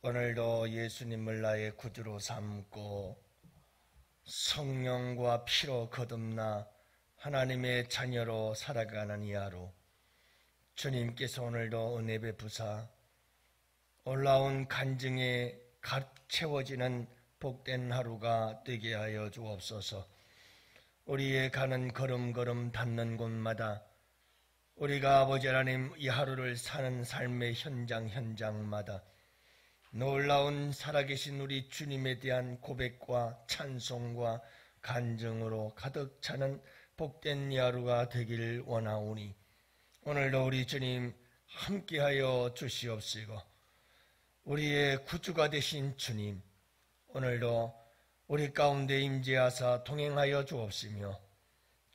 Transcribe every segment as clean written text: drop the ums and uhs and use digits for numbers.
오늘도 예수님을 나의 구주로 삼고 성령과 피로 거듭나 하나님의 자녀로 살아가는 이 하루, 주님께서 오늘도 은혜 베푸사 올라온 간증에 가득 채워지는 복된 하루가 되게 하여 주옵소서. 우리의 가는 걸음걸음 닿는 곳마다 우리가 아버지 하나님 이 하루를 사는 삶의 현장마다 놀라운 살아계신 우리 주님에 대한 고백과 찬송과 간증으로 가득 차는 복된 이 하루가 되길 원하오니 오늘도 우리 주님 함께하여 주시옵시고, 우리의 구주가 되신 주님 오늘도 우리 가운데 임재하사 동행하여 주옵시며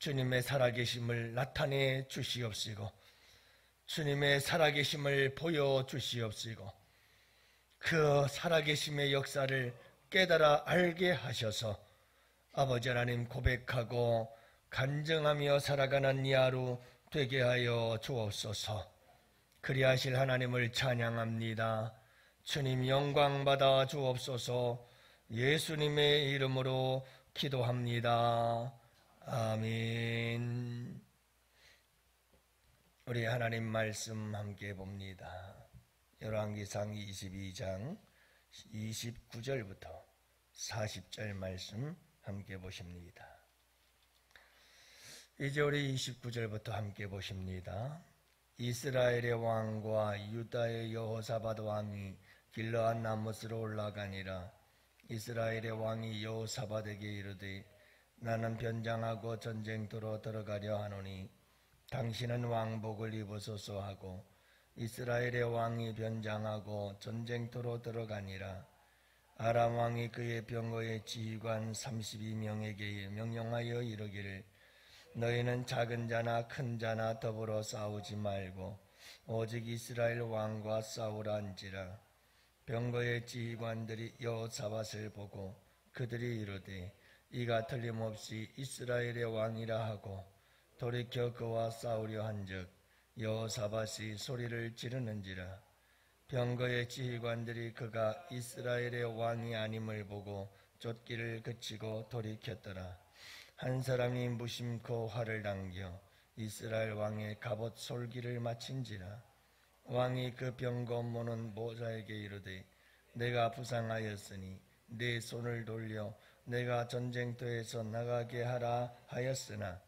주님의 살아계심을 나타내 주시옵시고, 주님의 살아계심을 보여주시옵시고, 그 살아계심의 역사를 깨달아 알게 하셔서 아버지 하나님 고백하고 간증하며 살아가는 이 하루 되게 하여 주옵소서. 그리하실 하나님을 찬양합니다. 주님 영광 받아 주옵소서. 예수님의 이름으로 기도합니다. 아멘. 우리 하나님 말씀 함께 봅니다. 열왕기상 22장 29절부터 40절 말씀 함께 보십니다. 이제 우리 29절부터 함께 보십니다. 이스라엘의 왕과 유다의 여호사밧 왕이 길르앗 라못으로 올라가니라. 이스라엘의 왕이 여호사밧에게 이르되 나는 변장하고 전쟁터로 들어가려 하노니 당신은 왕복을 입으소서 하고 이스라엘의 왕이 변장하고 전쟁터로 들어가니라. 아람 왕이 그의 병거의 지휘관 32명에게 명령하여 이르기를 너희는 작은 자나 큰 자나 더불어 싸우지 말고 오직 이스라엘 왕과 싸우란지라. 병거의 지휘관들이 여호사밧을 보고 그들이 이르되 이가 틀림없이 이스라엘의 왕이라 하고 돌이켜 그와 싸우려 한즉 여호사밧이 소리를 지르는지라. 병거의 지휘관들이 그가 이스라엘의 왕이 아님을 보고 쫓기를 그치고 돌이켰더라. 한 사람이 무심코 활을 당겨 이스라엘 왕의 갑옷 솔기를 마친지라. 왕이 그 병거 모는 모자에게 이르되 내가 부상하였으니 네 손을 돌려 내가 전쟁터에서 나가게 하라 하였으나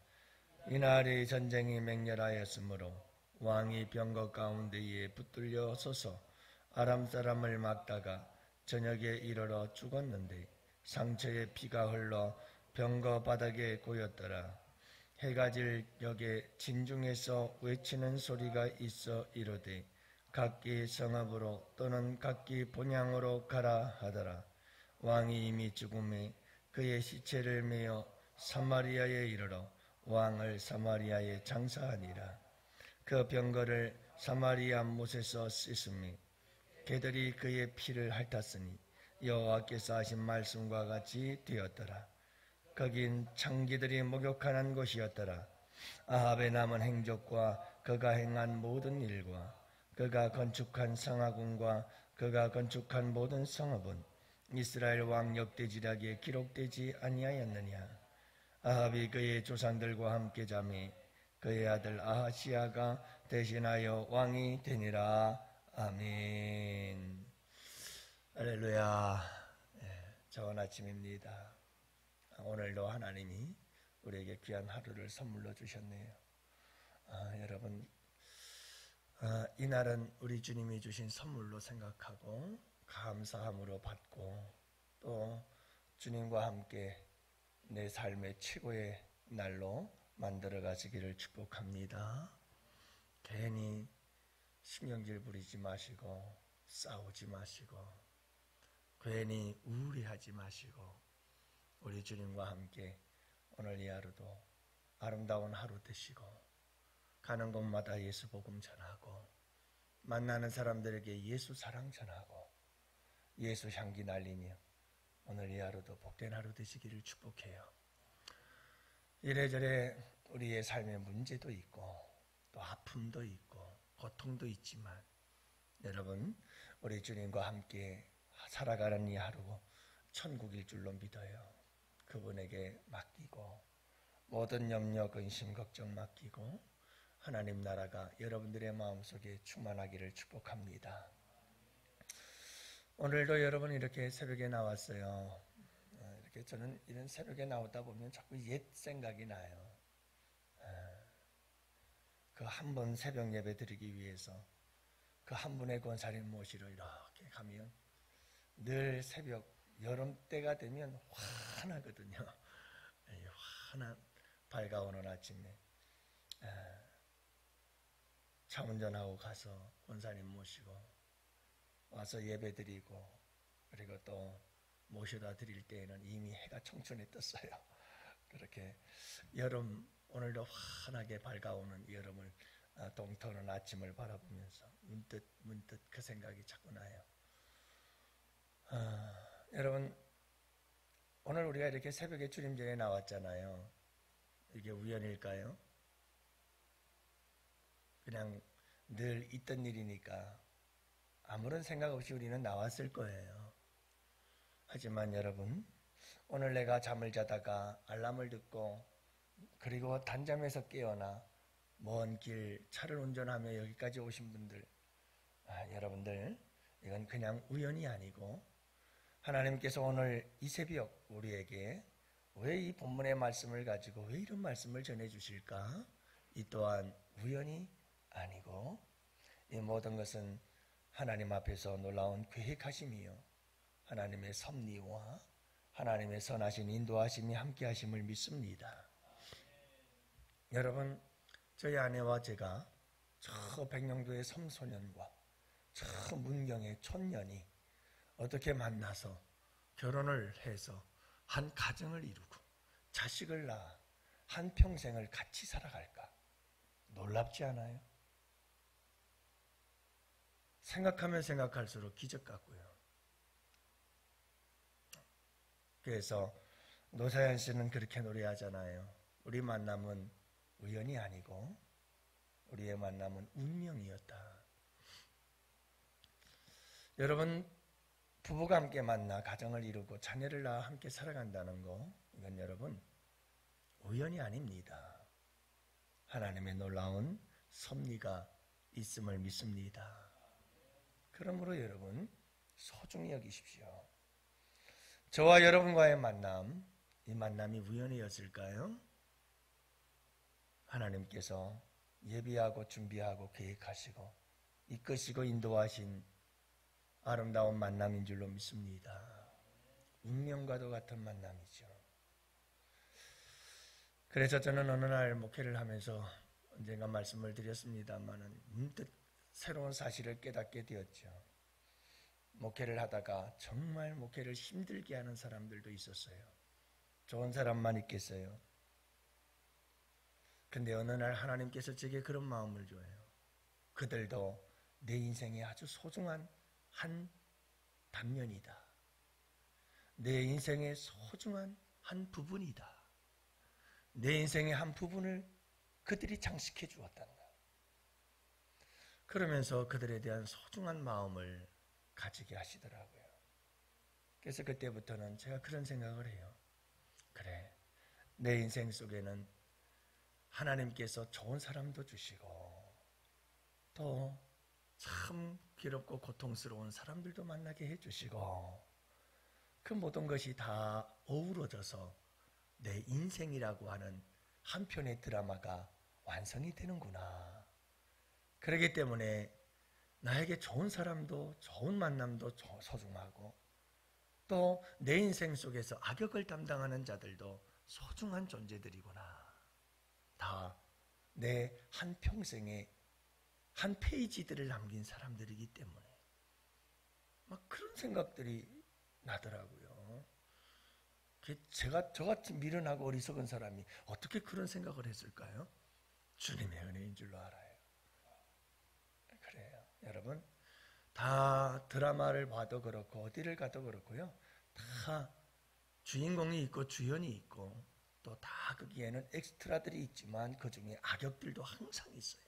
이날이 전쟁이 맹렬하였으므로 왕이 병거 가운데에 붙들려 서서 아람 사람을 막다가 저녁에 이르러 죽었는데 상처에 피가 흘러 병거 바닥에 고였더라. 해가 질 역에 진중에서 외치는 소리가 있어 이르되 각기 성읍으로 또는 각기 본향으로 가라 하더라. 왕이 이미 죽음에 그의 시체를 메어 사마리아에 이르러 왕을 사마리아에 장사하니라. 그 병거를 사마리아 못에서 씻음이 개들이 그의 피를 핥았으니 여호와께서 하신 말씀과 같이 되었더라. 거긴 창기들이 목욕하는 곳이었더라. 아합의 남은 행적과 그가 행한 모든 일과 그가 건축한 성하궁과 그가 건축한 모든 성읍은 이스라엘 왕 역대지략에 기록되지 아니하였느냐. 아합이 그의 조상들과 함께 잠이 그의 아들 아하시야가 대신하여 왕이 되니라. 아멘. 할렐루야. 좋은 아침입니다. 오늘도 하나님이 우리에게 귀한 하루를 선물로 주셨네요. 여러분, 이날은 우리 주님이 주신 선물로 생각하고 감사함으로 받고 또 주님과 함께 내 삶의 최고의 날로 만들어 가시기를 축복합니다. 괜히 신경질 부리지 마시고 싸우지 마시고 괜히 우울해하지 마시고 우리 주님과 함께 오늘 이 하루도 아름다운 하루 되시고 가는 곳마다 예수 복음 전하고 만나는 사람들에게 예수 사랑 전하고 예수 향기 날리며 오늘 이 하루도 복된 하루 되시기를 축복해요. 이래저래 우리의 삶에 문제도 있고 또 아픔도 있고 고통도 있지만 여러분, 우리 주님과 함께 살아가는 이 하루 천국일 줄로 믿어요. 그분에게 맡기고 모든 염려, 근심, 걱정 맡기고 하나님 나라가 여러분들의 마음속에 충만하기를 축복합니다. 오늘도 여러분 이렇게 새벽에 나왔어요. 이렇게 저는 이런 새벽에 나오다 보면 자꾸 옛 생각이 나요. 그 한 번 새벽 예배 드리기 위해서 그 한 분의 권사님 모시러 이렇게 가면 늘 새벽 여름 때가 되면 환하거든요. 환한 밝아오는 아침에 차 운전하고 가서 권사님 모시고 와서 예배 드리고 그리고 또 모셔다 드릴 때에는 이미 해가 청천에 떴어요. 그렇게 여름 오늘도 환하게 밝아오는 여름을 동토는 아침을 바라보면서 문득 그 생각이 자꾸 나요. 여러분 오늘 우리가 이렇게 새벽에 주님전에 나왔잖아요. 이게 우연일까요? 그냥 늘 있던 일이니까 아무런 생각 없이 우리는 나왔을 거예요. 하지만 여러분 오늘 내가 잠을 자다가 알람을 듣고 그리고 단잠에서 깨어나 먼 길 차를 운전하며 여기까지 오신 분들 여러분들 이건 그냥 우연이 아니고 하나님께서 오늘 이 새벽 우리에게 왜 이 본문의 말씀을 가지고 왜 이런 말씀을 전해주실까? 이 또한 우연이 아니고 이 모든 것은 하나님 앞에서 놀라운 계획하심이요 하나님의 섭리와 하나님의 선하신 인도하심이 함께하심을 믿습니다. 여러분 저희 아내와 제가 저 백령도의 섬소년과 저 문경의 촌년이 어떻게 만나서 결혼을 해서 한 가정을 이루고 자식을 낳아 한 평생을 같이 살아갈까? 놀랍지 않아요? 생각하면 생각할수록 기적 같고요. 그래서 노사연 씨는 그렇게 노래하잖아요. 우리 만남은 우연이 아니고 우리의 만남은 운명이었다. 여러분 부부가 함께 만나 가정을 이루고 자녀를 낳아 함께 살아간다는 거 이건 여러분 우연이 아닙니다. 하나님의 놀라운 섭리가 있음을 믿습니다. 그러므로 여러분 소중히 여기십시오. 저와 여러분과의 만남 이 만남이 우연이었을까요? 하나님께서 예비하고 준비하고 계획하시고 이끄시고 인도하신 아름다운 만남인 줄로 믿습니다. 운명과도 같은 만남이죠. 그래서 저는 어느 날 목회를 하면서 언젠가 말씀을 드렸습니다만 문득 새로운 사실을 깨닫게 되었죠. 목회를 하다가 정말 목회를 힘들게 하는 사람들도 있었어요. 좋은 사람만 있겠어요. 근데 어느 날 하나님께서 제게 그런 마음을 줘요. 그들도 내 인생에 아주 소중한 한 단면이다. 내 인생의 소중한 한 부분이다. 내 인생의 한 부분을 그들이 장식해 주었단다. 그러면서 그들에 대한 소중한 마음을 가지게 하시더라고요. 그래서 그때부터는 제가 그런 생각을 해요. 그래, 내 인생 속에는 하나님께서 좋은 사람도 주시고 또 참 괴롭고 고통스러운 사람들도 만나게 해주시고 그 모든 것이 다 어우러져서 내 인생이라고 하는 한 편의 드라마가 완성이 되는구나. 그렇기 때문에 나에게 좋은 사람도 좋은 만남도 소중하고 또 내 인생 속에서 악역을 담당하는 자들도 소중한 존재들이구나. 다 내 한평생에 한 페이지들을 남긴 사람들이기 때문에 막 그런 생각들이 나더라고요. 저같이 미련하고 어리석은 사람이 어떻게 그런 생각을 했을까요? 주님의 은혜인 줄로 알아요. 그래요. 여러분 다 드라마를 봐도 그렇고 어디를 가도 그렇고요. 다 주인공이 있고 주연이 있고 또 다 거기에는 엑스트라들이 있지만 그 중에 악역들도 항상 있어요.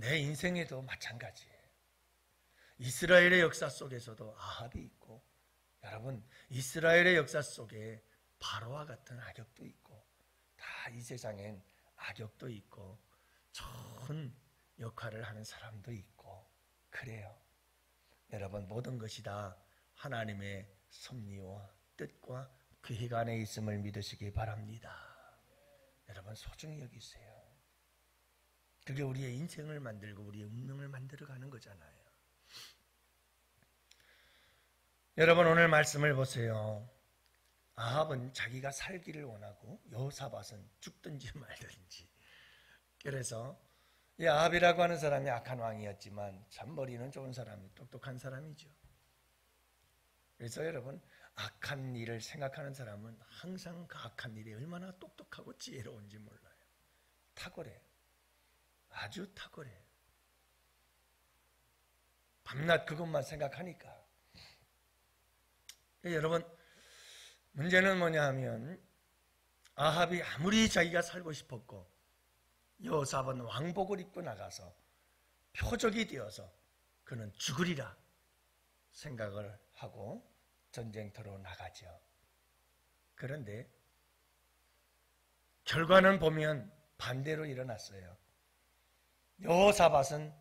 내 인생에도 마찬가지예요. 이스라엘의 역사 속에서도 아합이 있고, 여러분 이스라엘의 역사 속에 바로와 같은 악역도 있고, 다 이 세상엔 악역도 있고 좋은 역할을 하는 사람도 있고 그래요. 여러분 모든 것이 다 하나님의 섭리와 뜻과 계획 안에 있음을 믿으시기 바랍니다. 여러분 소중히 여기세요. 그게 우리의 인생을 만들고 우리의 운명을 만들어가는 거잖아요. 여러분 오늘 말씀을 보세요. 아합은 자기가 살기를 원하고 여호사밧은 죽든지 말든지. 그래서 이 아합이라고 하는 사람이 악한 왕이었지만 참 머리는 좋은 사람이, 똑똑한 사람이죠. 그래서 여러분 악한 일을 생각하는 사람은 항상 그 악한 일이 얼마나 똑똑하고 지혜로운지 몰라요. 탁월해요. 아주 탁월해요. 밤낮 그것만 생각하니까. 여러분 문제는 뭐냐 하면 아합이 아무리 자기가 살고 싶었고 여호사밧은 왕복을 입고 나가서 표적이 되어서 그는 죽으리라 생각을 하고 전쟁터로 나가죠. 그런데 결과는 보면 반대로 일어났어요. 여호사밧은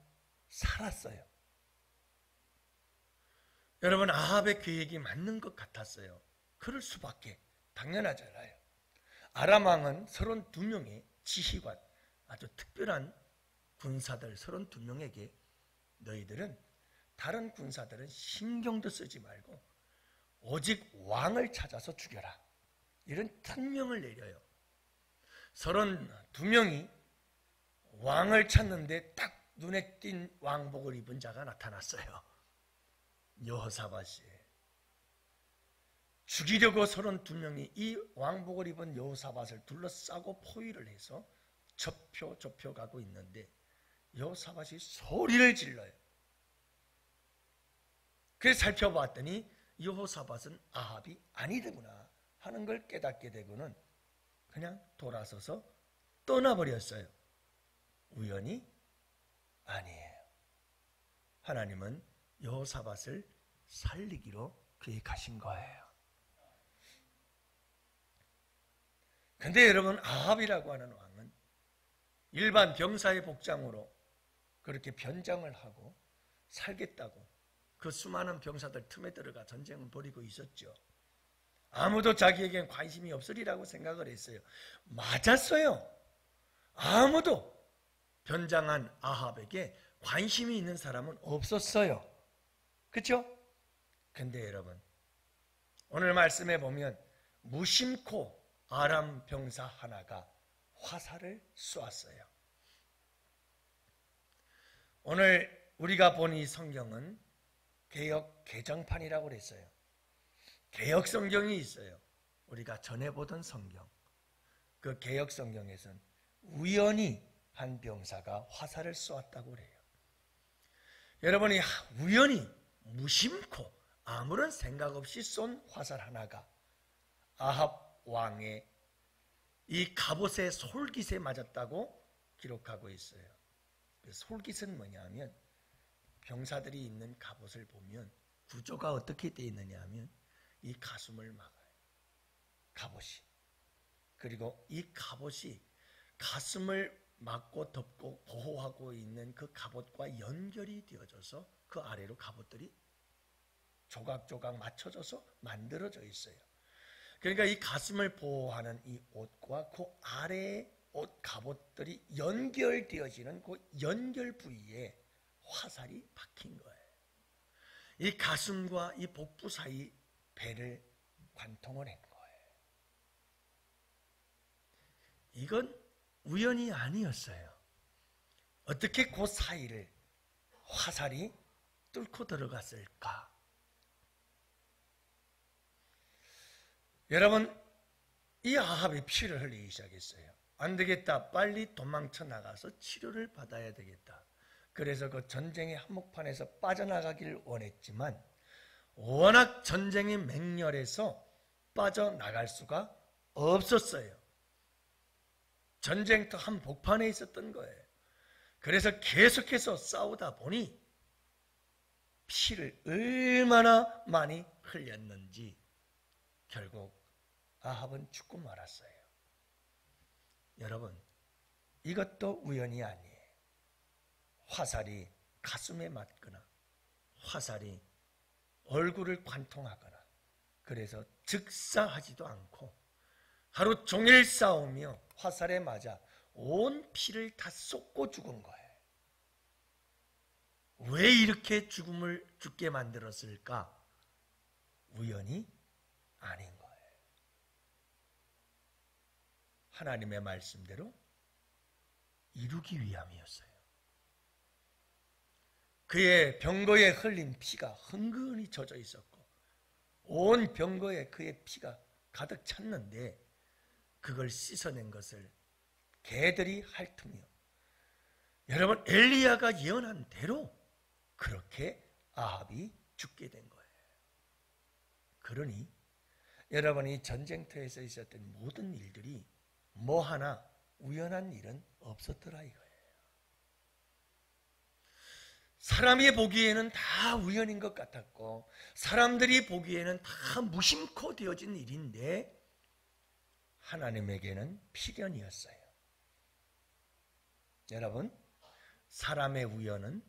살았어요. 여러분 아합의 계획이 맞는 것 같았어요. 그럴 수밖에 당연하잖아요. 아람 왕은 32명의 지휘관, 아주 특별한 군사들 32명에게 너희들은 다른 군사들은 신경도 쓰지 말고 오직 왕을 찾아서 죽여라, 이런 특명을 내려요. 32명이 왕을 찾는데 딱 눈에 띈 왕복을 입은 자가 나타났어요. 여호사밧이. 죽이려고 32명이 이 왕복을 입은 여호사밧을 둘러싸고 포위를 해서 좁혀가고 있는데 여호사밧이 소리를 질러요. 그래서 살펴봤더니 여호사밧은 아합이 아니더구나 하는 걸 깨닫게 되고는 그냥 돌아서서 떠나버렸어요. 우연이 아니에요. 하나님은 여호사밧을 살리기로 계획하신 거예요. 근데 여러분 아합이라고 하는 왕은 일반 병사의 복장으로 그렇게 변장을 하고 살겠다고 그 수많은 병사들 틈에 들어가 전쟁을 벌이고 있었죠. 아무도 자기에겐 관심이 없으리라고 생각을 했어요. 맞았어요. 아무도 변장한 아합에게 관심이 있는 사람은 없었어요. 그렇죠? 근데 여러분 오늘 말씀에 보면 무심코 아람 병사 하나가 화살을 쏘았어요. 오늘 우리가 본 이 성경은 개역 개정판이라고 그랬어요. 개역 성경이 있어요. 우리가 전에 보던 성경. 그 개역 성경에서는 우연히 한 병사가 화살을 쏘았다고 그래요. 여러분이 우연히 무심코 아무런 생각 없이 쏜 화살 하나가 아합 왕의 이 갑옷의 솔깃에 맞았다고 기록하고 있어요. 그 솔깃은 뭐냐 하면 병사들이 있는 갑옷을 보면 구조가 어떻게 되어 있느냐 하면 이 가슴을 막아요. 갑옷이. 그리고 이 갑옷이 가슴을 막고 덮고 보호하고 있는 그 갑옷과 연결이 되어져서 그 아래로 갑옷들이 조각조각 맞춰져서 만들어져 있어요. 그러니까 이 가슴을 보호하는 이 옷과 그 아래의 옷 갑옷들이 연결되어지는 그 연결 부위에 화살이 박힌 거예요. 이 가슴과 이 복부 사이 배를 관통을 한 거예요. 이건 우연이 아니었어요. 어떻게 그 사이를 화살이 뚫고 들어갔을까? 여러분, 이 아합이 피를 흘리기 시작했어요. 안 되겠다. 빨리 도망쳐 나가서 치료를 받아야 되겠다. 그래서 그 전쟁의 한복판에서 빠져나가기를 원했지만 워낙 전쟁이 맹렬해서 빠져나갈 수가 없었어요. 전쟁터 한복판에 있었던 거예요. 그래서 계속해서 싸우다 보니 피를 얼마나 많이 흘렸는지 결국 아합은 죽고 말았어요. 여러분, 이것도 우연이 아니에요. 화살이 가슴에 맞거나 화살이 얼굴을 관통하거나 그래서 즉사하지도 않고 하루 종일 싸우며 화살에 맞아 온 피를 다 쏟고 죽은 거예요. 왜 이렇게 죽게 만들었을까? 우연이 아닌 거예요. 하나님의 말씀대로 이루기 위함이었어요. 그의 병거에 흘린 피가 흥건히 젖어 있었고 온 병거에 그의 피가 가득 찼는데 그걸 씻어낸 것을 개들이 핥으며 여러분 엘리야가 예언한 대로 그렇게 아합이 죽게 된 거예요. 그러니 여러분 이 전쟁터에서 있었던 모든 일들이 뭐 하나 우연한 일은 없었더라 이거예요. 사람이 보기에는 다 우연인 것 같았고 사람들이 보기에는 다 무심코 되어진 일인데 하나님에게는 필연이었어요. 여러분, 사람의 우연은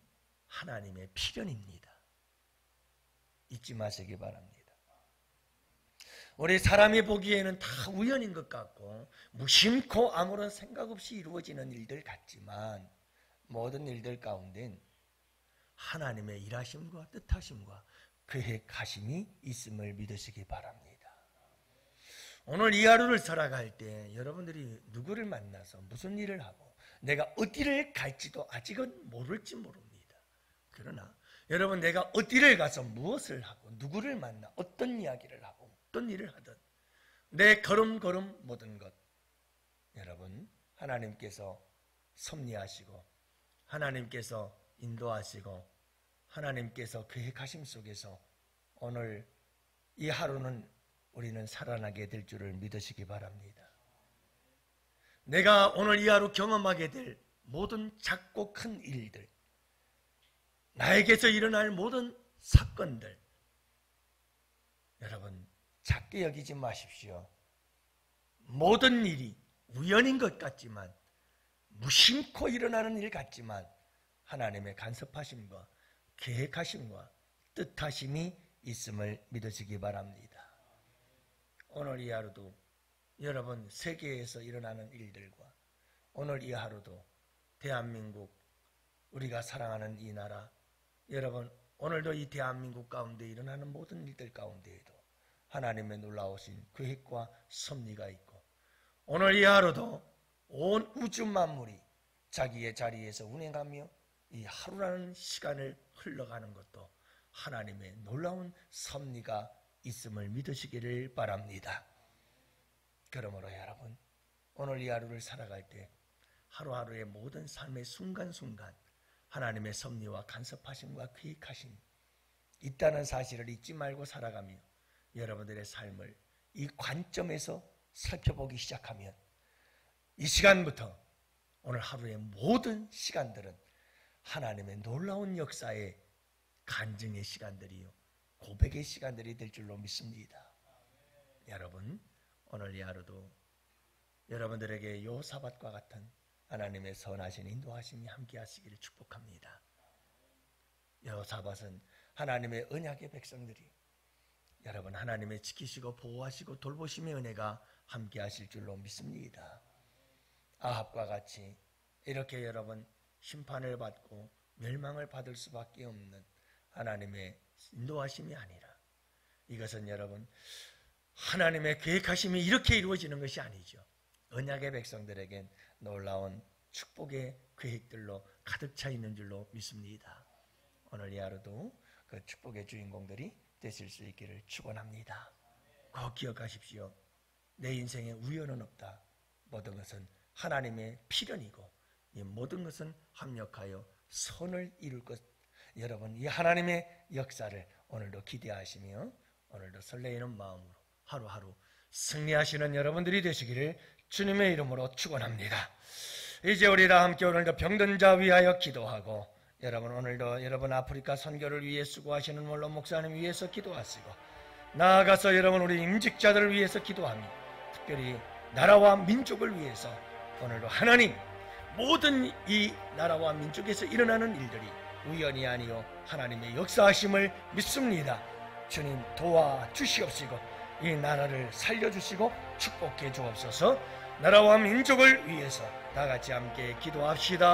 하나님의 필연입니다. 잊지 마시기 바랍니다. 우리 사람이 보기에는 다 우연인 것 같고 무심코 아무런 생각 없이 이루어지는 일들 같지만 모든 일들 가운데는 하나님의 일하심과 뜻하심과 계획하심이 있음을 믿으시기 바랍니다. 오늘 이 하루를 살아갈 때 여러분들이 누구를 만나서 무슨 일을 하고 내가 어디를 갈지도 아직은 모를지 모릅니다. 그러나 여러분 내가 어디를 가서 무엇을 하고 누구를 만나 어떤 이야기를 하고 어떤 일을 하든 내 걸음걸음 모든 것 여러분 하나님께서 섭리하시고 하나님께서 인도하시고 하나님께서 계획하심 속에서 오늘 이 하루는 우리는 살아나게 될 줄을 믿으시기 바랍니다. 내가 오늘 이 하루 경험하게 될 모든 작고 큰 일들 나에게서 일어날 모든 사건들 여러분 작게 여기지 마십시오. 모든 일이 우연인 것 같지만 무심코 일어나는 일 같지만 하나님의 간섭하심과 계획하심과 뜻하심이 있음을 믿으시기 바랍니다. 오늘 이 하루도 여러분 세계에서 일어나는 일들과 오늘 이 하루도 대한민국 우리가 사랑하는 이 나라 여러분 오늘도 이 대한민국 가운데 일어나는 모든 일들 가운데에도 하나님의 놀라우신 계획과 섭리가 있고 오늘 이 하루도 온 우주 만물이 자기의 자리에서 운행하며 이 하루라는 시간을 흘러가는 것도 하나님의 놀라운 섭리가 있음을 믿으시기를 바랍니다. 그러므로 여러분 오늘 이 하루를 살아갈 때 하루하루의 모든 삶의 순간순간 하나님의 섭리와 간섭하심과 계획하심 있다는 사실을 잊지 말고 살아가며 여러분들의 삶을 이 관점에서 살펴보기 시작하면 이 시간부터 오늘 하루의 모든 시간들은 하나님의 놀라운 역사의 간증의 시간들이요 고백의 시간들이 될 줄로 믿습니다. 여러분 오늘 이 하루도 여러분들에게 요사밧과 같은 하나님의 선하신 인도하심이 함께 하시기를 축복합니다. 여호사밧은 하나님의 언약의 백성들이 여러분 하나님의 지키시고 보호하시고 돌보심의 은혜가 함께 하실 줄로 믿습니다. 아합과 같이 이렇게 여러분 심판을 받고 멸망을 받을 수밖에 없는 하나님의 인도하심이 아니라 이것은 여러분 하나님의 계획하심이 이렇게 이루어지는 것이 아니죠. 언약의 백성들에겐 놀라운 축복의 계획들로 가득 차 있는 줄로 믿습니다. 오늘 이 하루도 그 축복의 주인공들이 되실 수 있기를 축원합니다. 꼭 기억하십시오. 내 인생에 우연은 없다. 모든 것은 하나님의 필연이고 이 모든 것은 합력하여 선을 이룰 것. 여러분 이 하나님의 역사를 오늘도 기대하시며 오늘도 설레이는 마음으로 하루하루 승리하시는 여러분들이 되시기를 주님의 이름으로 축원합니다. 이제 우리 다 함께 오늘도 병든 자 위하여 기도하고, 여러분 오늘도 여러분 아프리카 선교를 위해 수고하시는 원로 목사님 위해서 기도하시고, 나아가서 여러분 우리 임직자들을 위해서 기도합니다. 특별히 나라와 민족을 위해서 오늘도 하나님, 모든 이 나라와 민족에서 일어나는 일들이 우연이 아니요 하나님의 역사하심을 믿습니다. 주님 도와주시옵시고 이 나라를 살려주시고 축복해 주옵소서. 나라와 민족을 위해서 다 같이 함께 기도합시다.